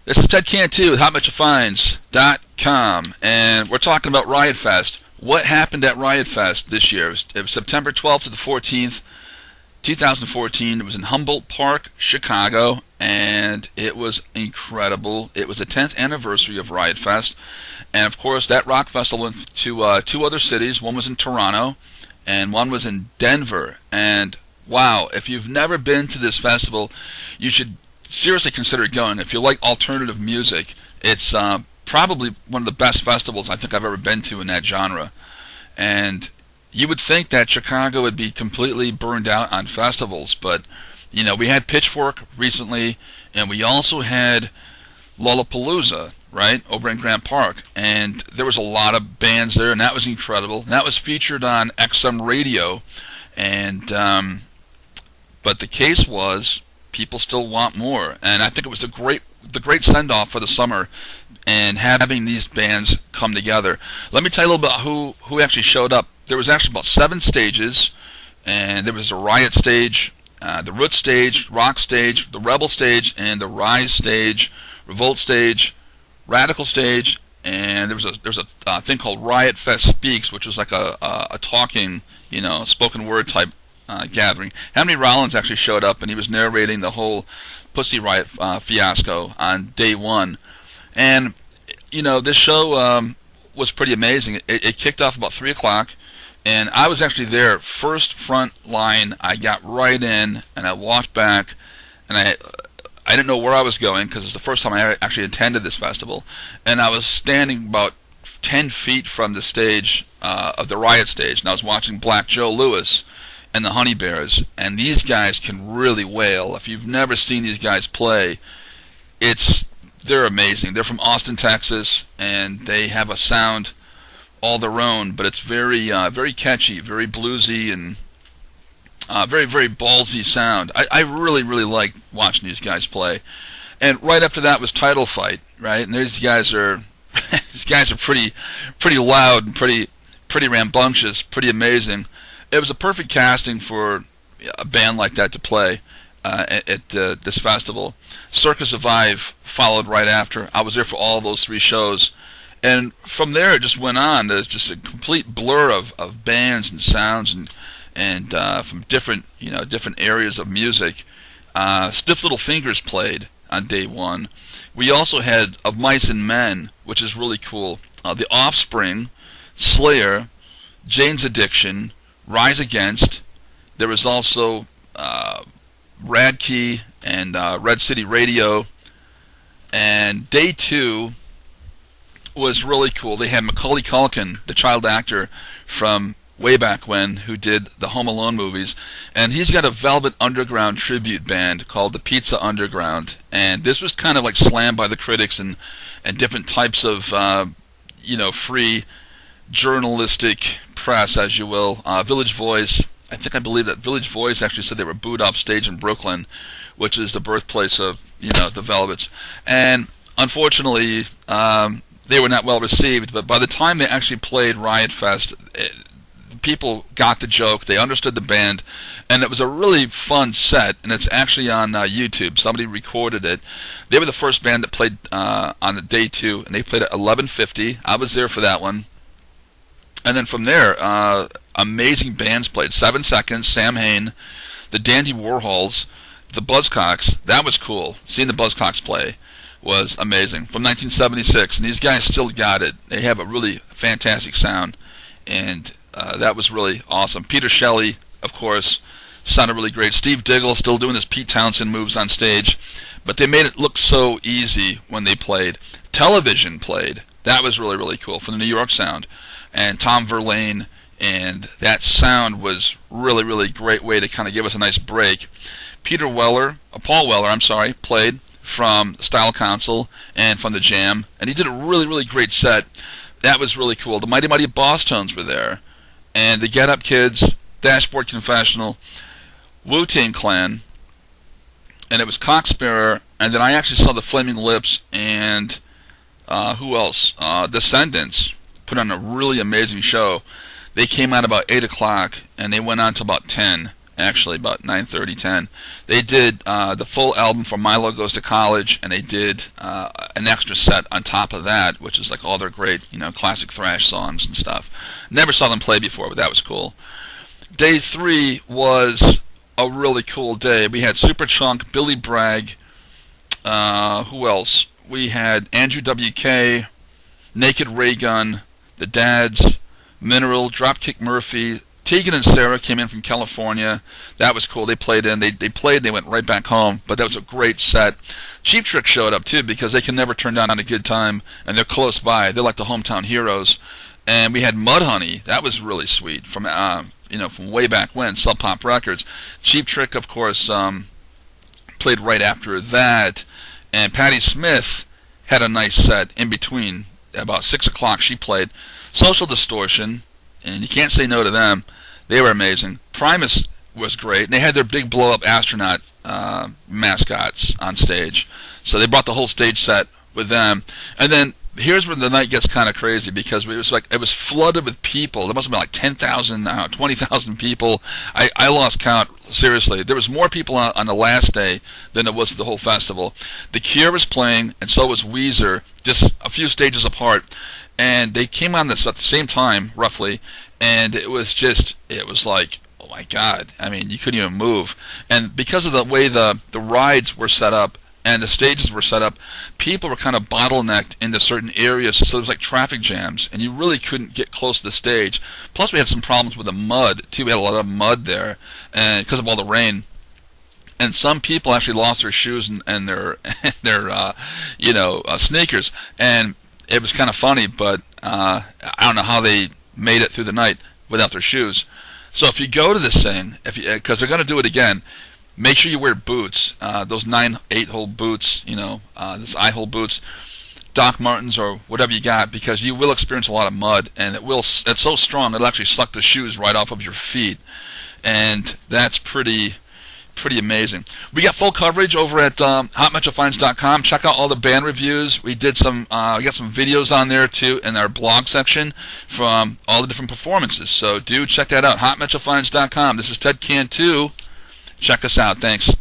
This is Ted Cantu with HotMetchaFinds.com, and we're talking about Riot Fest. What happened at Riot Fest this year? It was September 12th to the 14th, 2014. It was in Humboldt Park, Chicago, and it was incredible. It was the 10th anniversary of Riot Fest, and of course that rock festival went to two other cities. One was in Toronto, and one was in Denver. And wow, if you've never been to this festival, you should seriously consider going. If you like alternative music, it's probably one of the best festivals I think I've ever been to in that genre. And you would think that Chicago would be completely burned out on festivals, but you know, we had Pitchfork recently, and we also had Lollapalooza, right, over in Grant Park, and there was a lot of bands there, and that was incredible. And that was featured on XM Radio, and but the case was, people still want more, and I think it was the great send-off for the summer, and having these bands come together. Let me tell you a little bit about who actually showed up. There was actually about 7 stages, and there was the Riot stage, the Root stage, Rock stage, the Rebel stage, and the Rise stage, Revolt stage, Radical stage, and there was a thing called Riot Fest Speaks, which was like a talking, spoken word type gathering. Henry Rollins actually showed up, and he was narrating the whole Pussy Riot fiasco on day one. And this show was pretty amazing. It kicked off about 3 o'clock, and I was actually there first front line. I got right in, and I walked back, and I didn't know where I was going because it's the first time I actually attended this festival, and I was standing about 10 feet from the stage of the Riot stage, and I was watching Black Joe Lewis and the Honey Bears, and these guys can really wail. If you've never seen these guys play, they're amazing. They're from Austin, Texas, and they have a sound all their own, but it's very very catchy, very bluesy, and very, very ballsy sound. I really, really like watching these guys play. And right after that was Title Fight, right? And these guys are pretty loud and pretty rambunctious, pretty amazing. It was a perfect casting for a band like that to play at this festival. Circa Survive followed right after. I was there for all those 3 shows. And from there it just went on. There's just a complete blur of bands and sounds and from different areas of music. Stiff Little Fingers played on day 1. We also had Of Mice and Men, which is really cool. The Offspring, Slayer, Jane's Addiction, Rise Against. There was also Radkey and Red City Radio. And day 2 was really cool. They had Macaulay Culkin, the child actor from way back when, who did the Home Alone movies, and he's got a Velvet Underground tribute band called the Pizza Underground, and this was kind of like slammed by the critics and different types of free journalistic press, as you will. Village Voice, I believe that Village Voice actually said they were booed off stage in Brooklyn, which is the birthplace of the Velvets, and unfortunately they were not well received. But by the time they actually played Riot Fest, people got the joke, they understood the band, and it was a really fun set, and it's actually on YouTube. Somebody recorded it. They were the first band that played on the day 2, and they played at 11:50. I was there for that one. And then from there, amazing bands played. 7 Seconds, Sam Hain, the Dandy Warhols, the Buzzcocks. That was cool. Seeing the Buzzcocks play was amazing. From 1976, and these guys still got it. They have a really fantastic sound, and that was really awesome. Peter Shelley, of course, sounded really great. Steve Diggle still doing his Pete Townsend moves on stage, but they made it look so easy when they played. Television played. That was really, really cool for the New York sound. And Tom Verlaine, and that sound was really, really great way to kind of give us a nice break. Paul Weller, played from Style Council and from the Jam, and he did a really, really great set. That was really cool. The Mighty Mighty Boss Tones were there, and the Get Up Kids, Dashboard Confessional, Wu-Tang Clan, and it was Cocksparrow, and then I actually saw the Flaming Lips, and who else? Descendants put on a really amazing show. They came out about 8 o'clock, and they went on to about 10. actually, about 9:30, 10. They did the full album from Milo Goes to College, and they did an extra set on top of that, which is like all their great, classic thrash songs and stuff. Never saw them play before, but that was cool. Day 3 was a really cool day. We had Superchunk, Billy Bragg, who else? We had Andrew WK, Naked Raygun, The Dads, Mineral, Dropkick Murphy. Tegan and Sara came in from California. That was cool. They played in. They played. They went right back home. But that was a great set. Cheap Trick showed up too because they can never turn down a good time, and they're close by. They're like the hometown heroes. And we had Mudhoney. That was really sweet from from way back when, Sub Pop Records. Cheap Trick, of course, played right after that. And Patti Smith had a nice set in between. About 6 o'clock she played. Social Distortion, and you can't say no to them. They were amazing. Primus was great. They had their big blow-up astronaut mascots on stage. So they brought the whole stage set with them. And then here's where the night gets kind of crazy because it was flooded with people. There must have been like 10,000, 20,000 people. I lost count, seriously. There was more people on the last day than there was the whole festival. The Cure was playing, and so was Weezer, just a few stages apart. And they came on this at the same time, roughly, and it was like, oh my God. I mean, you couldn't even move. And because of the way the rides were set up, and the stages were set up, people were kind of bottlenecked into certain areas, so there was like traffic jams, and you really couldn't get close to the stage. Plus, we had some problems with the mud, too. We had a lot of mud there, and because of all the rain. And some people actually lost their shoes and their sneakers, and it was kind of funny, but I don't know how they made it through the night without their shoes. So if you go to this thing, because they're going to do it again, make sure you wear boots, those 8-hole boots, those eye-hole boots, Doc Martens or whatever you got, because you will experience a lot of mud, and it's so strong it'll actually suck the shoes right off of your feet, and that's pretty amazing. We got full coverage over at hotmetrofinds.com. Check out all the band reviews. We got some videos on there too in our blog section from all the different performances. So do check that out. hotmetrofinds.com. This is Ted Cantu. Check us out. Thanks.